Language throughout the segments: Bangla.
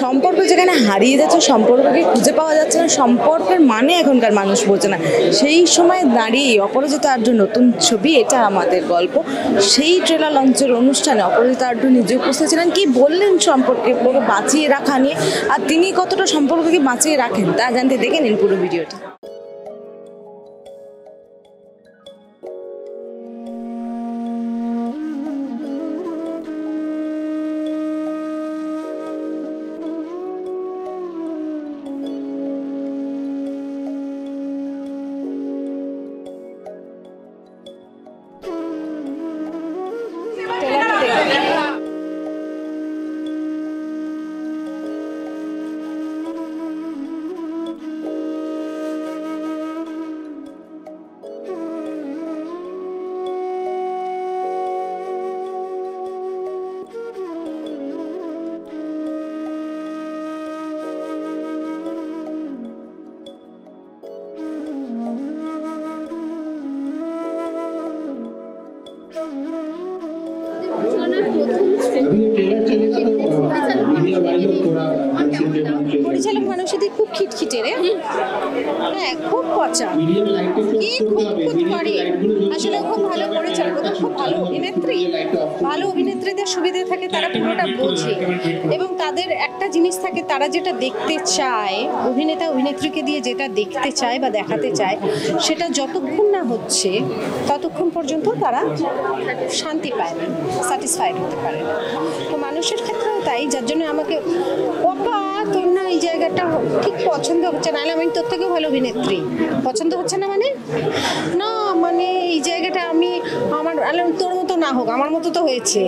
সম্পর্ক যেখানে হারিয়ে যাচ্ছে, সম্পর্ককে খুঁজে পাওয়া যাচ্ছে না, সম্পর্কের মানে এখনকার মানুষ বোঝে না, সেই সময় দাঁড়িয়ে অপরাজিতা আড্ড নতুন ছবি এটা আমাদের গল্প। সেই ট্রেলার লঞ্চের অনুষ্ঠানে অপরাজিতা আড্ড নিজে উপস্থিত ছিলেন। কি বললেন সম্পর্কে বাঁচিয়ে রাখা নিয়ে, আর তিনি কতটা সম্পর্ককে বাঁচিয়ে রাখেন তা জানতে দেখে নিন পুরো ভিডিওটা। পরিচালক মানসিক খুব খিটখিটে রে, হ্যাঁ খুব পচা, কি খুব করে আসলে খুব ভালো পরিচালক, খুব ভালো অভিনেত্রী। ভালো অভিনেত্রীদের সুবিধে থাকে, তারা পুরোটা বোঝে এবং তাদের একটা জিনিস থাকে, তারা যেটা দেখতে চায়, অভিনেতা অভিনেত্রীকে দিয়ে যেটা দেখতে চায় বা দেখাতে চায়, সেটা যতক্ষণ না হচ্ছে ততক্ষণ পর্যন্ত তারা শান্তি পায় না, স্যাটিসফাইড হতে পারে না। তো মানুষের ক্ষেত্রেও তাই, যার জন্য আমাকে বাবা তোর না এই জায়গাটা ঠিক পছন্দ হচ্ছে না, আমি তোর থেকেও ভালো অভিনেত্রী, পছন্দ হচ্ছে না মানে না, মানে এই জায়গাটা আমি আমার তোর মতো না হোক, আমার মতো তো হয়েছে।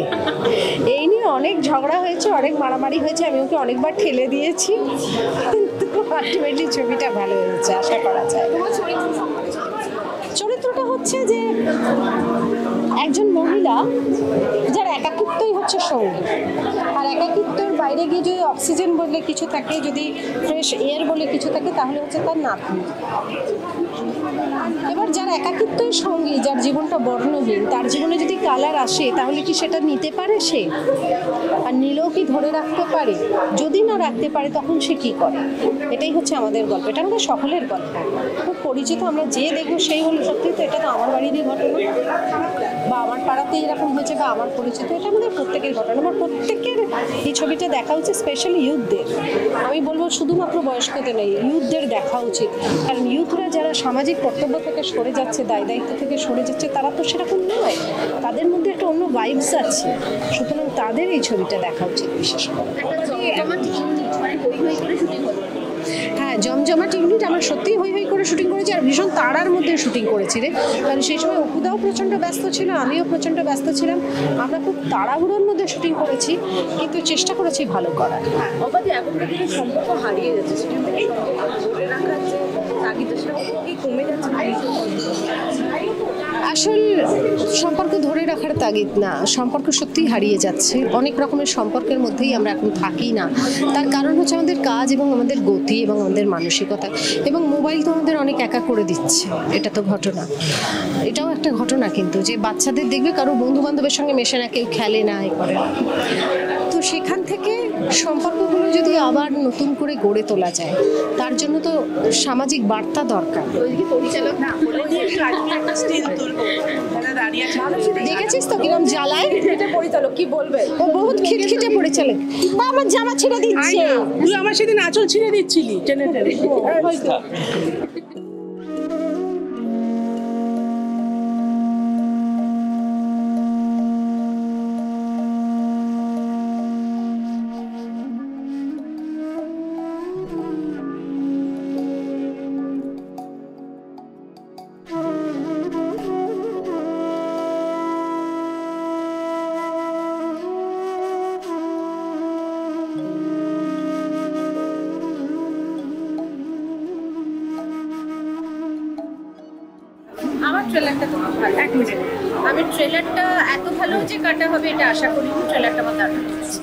এই নিয়ে অনেক ঝগড়া হয়েছে, অনেক মারামারি হয়েছে, আমি ওকে অনেকবার ঠেলে দিয়েছি, কিন্তু আলটিমেটলি ছবিটা ভালো হয়েছে, আশা করা যায়। চরিত্রটা হচ্ছে যে একজন মহিলা যার একাকিত্বই হচ্ছে সঙ্গী, আর একাকিত্বের বাইরে গিয়ে যদি অক্সিজেন বলে কিছু থাকে, যদি ফ্রেশ এয়ার বলে কিছু থাকে, তাহলে হচ্ছে তার নাতনি। এবার যার একাকিত্বই সঙ্গী, যার জীবনটা বর্ণহীন, তার জীবনে যদি কালার আসে, তাহলে কি সেটা নিতে পারে সে? আর নিলেও কি ধরে রাখতে পারে? যদি না রাখতে পারে তখন সে কি করে? এটাই হচ্ছে আমাদের গল্প, এটা আমাদের সকলের গল্প, খুব পরিচিত। আমরা যে দেখবো সেই হলো সত্যি, তো এটা তো আমার বাড়িরই ঘটনা, বা আমার পাড়াতে এরকম হয়েছে, বা আমার পরিচিত, এটা আমাদের প্রত্যেকের ঘটনা। আমার প্রত্যেকের এই ছবিটা দেখা উচিত, স্পেশালি ইউথদের। আমি বলবো শুধুমাত্র বয়স্কদের নেই, ইউথদের দেখা উচিত, কারণ ইউথরা যারা সামাজিক কর্তব্য থেকে সরে যাচ্ছে, দায় দায়িত্ব থেকে সরে যাচ্ছে, তারা তো সেরকম নয়, তাদের মধ্যে একটা অন্য ভাইবস আছে, সুতরাং তাদের এই ছবিটা দেখা উচিত বিশেষ করে। হ্যাঁ, জমজমাট ইউনিট, আমরা সত্যিই হই হই করে শুটিং করেছি, আর ভীষণ তাড়ার মধ্যে শুটিং করেছি রে, কারণ সেই সময় অপুদাও প্রচণ্ড ব্যস্ত ছিল, আমিও প্রচণ্ড ব্যস্ত ছিলাম, আমরা খুব তাড়াহুড়োর মধ্যে শুটিং করেছি, কিন্তু চেষ্টা করেছি ভালো করার। সম্পর্ক হারিয়ে যাচ্ছে, আসল সম্পর্ক ধরে রাখার তাগিদ না, সম্পর্ক সত্যিই হারিয়ে যাচ্ছে। অনেক রকমের সম্পর্কের মধ্যেই আমরা এখন থাকি না, তার কারণ হচ্ছে আমাদের কাজ এবং আমাদের গতি এবং আমাদের মানসিকতা, এবং মোবাইল তো আমাদের অনেক একা করে দিচ্ছে, এটা তো ঘটনা। এটাও একটা ঘটনা কিন্তু, যে বাচ্চাদের দেখবে কারো বন্ধু বান্ধবের সঙ্গে মেশে না, কেউ খেলে না, এ করে না। তো সেখান থেকে সম্পর্কগুলো যদি আবার নতুন করে গড়ে তোলা যায়, তার জন্য তো সামাজিক বার্তা দরকার। দেখেছিস তো কিরকম জ্বালায় পরিচালক, কি বলবে, ও বহুত খিটখিটে পরিচালক। আমার জামা ছিঁড়ে দিচ্ছে, তুই আমার সেদিন আঁচল ছিঁড়ে দিচ্ছিলি টেনে টেনে। আমার ট্রেলারটা তো ভালো, এক মিনিট, আমি ট্রেলারটা এত ভালো যে কাটা হবে এটা আশা করি, ট্রেলারটা আমার দারুণ লেগেছে।